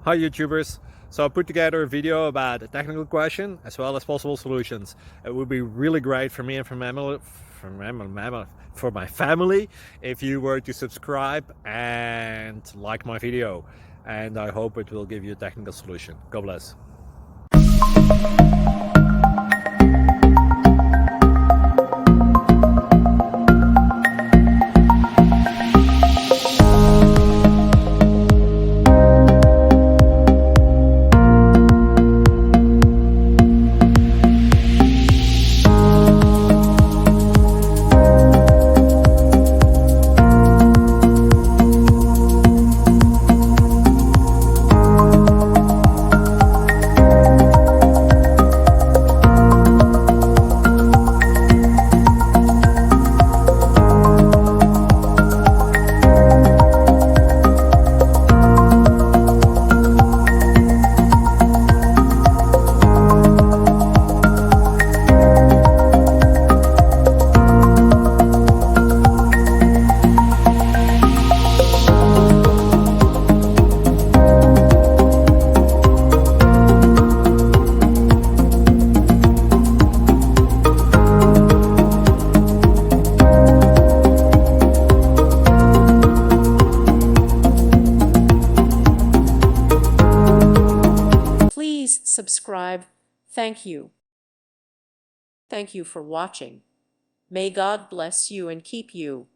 Hi YouTubers! So I put together a video about a technical question as well as possible solutions. It would be really great for me and for my family if you were to subscribe and like my video, and I hope it will give you a technical solution. God bless. Please subscribe. Thank you. Thank you for watching. May God bless you and keep you.